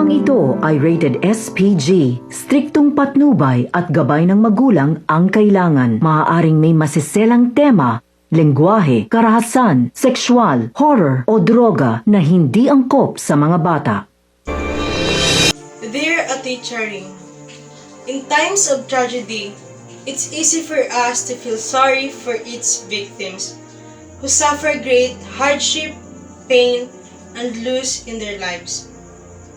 Programang ito ay rated SPG. Striktong patnubay at gabay ng magulang ang kailangan. Maaaring may masiselang tema, lengguwahe, karahasan, sexual, horror o droga na hindi angkop sa mga bata. Dear Ate Charing, in times of tragedy, it's easy for us to feel sorry for its victims who suffer great hardship, pain, and loss in their lives.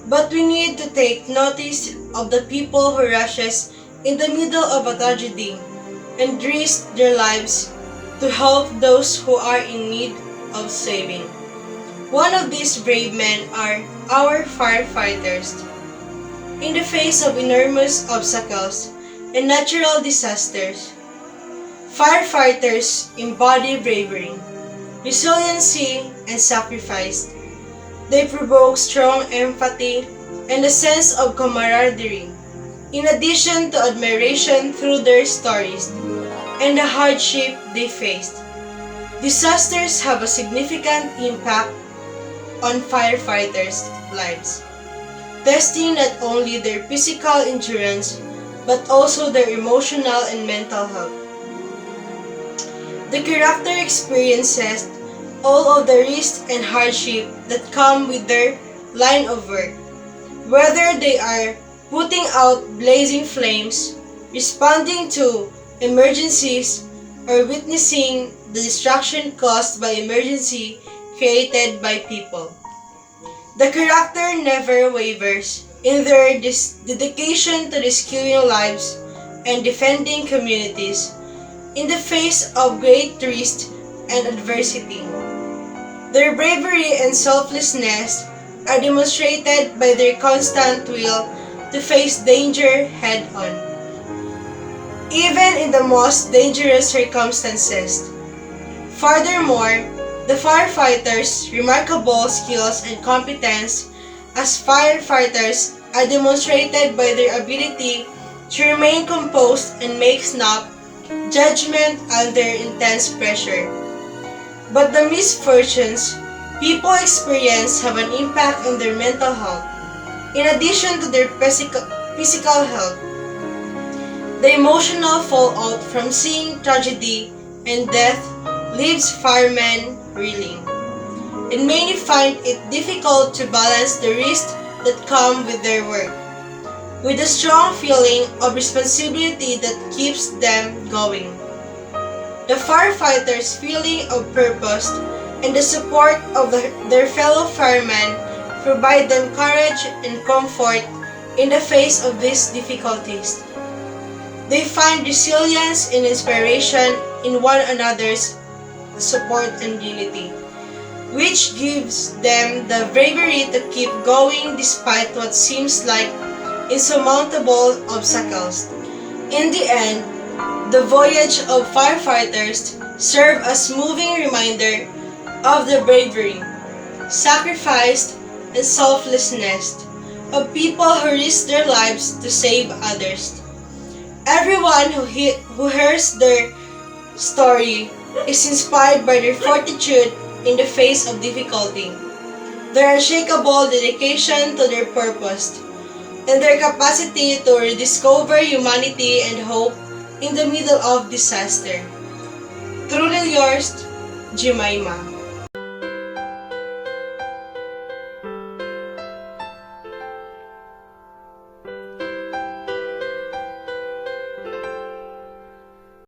But we need to take notice of the people who rushes in the middle of a tragedy and risk their lives to help those who are in need of saving. One of these brave men are our firefighters. In the face of enormous obstacles and natural disasters, firefighters embody bravery, resiliency, and sacrifice. They provoke strong empathy and a sense of camaraderie, in addition to admiration through their stories and the hardship they faced. Disasters have a significant impact on firefighters' lives, testing not only their physical endurance but also their emotional and mental health. The character experiences all of the risks and hardship that come with their line of work, whether they are putting out blazing flames, responding to emergencies, or witnessing the destruction caused by emergency created by people. The character never wavers in their dedication to rescuing lives and defending communities in the face of great risk and adversity. Their bravery and selflessness are demonstrated by their constant will to face danger head-on, even in the most dangerous circumstances. Furthermore, the firefighters' remarkable skills and competence as firefighters are demonstrated by their ability to remain composed and make snap judgment under intense pressure. But the misfortunes people experience have an impact on their mental health, in addition to their physical health. The emotional fallout from seeing tragedy and death leaves firemen reeling, and many find it difficult to balance the risks that come with their work, with a strong feeling of responsibility that keeps them going. The firefighters' feeling of purpose and the support of their fellow firemen provide them courage and comfort in the face of these difficulties. They find resilience and inspiration in one another's support and unity, which gives them the bravery to keep going despite what seems like insurmountable obstacles. In the end, the voyage of firefighters serve as moving reminder of the bravery, sacrifice, and selflessness of people who risk their lives to save others. Everyone who hears their story is inspired by their fortitude in the face of difficulty, their unshakable dedication to their purpose, and their capacity to rediscover humanity and hope in the middle of disaster. Truly yours, Jemima.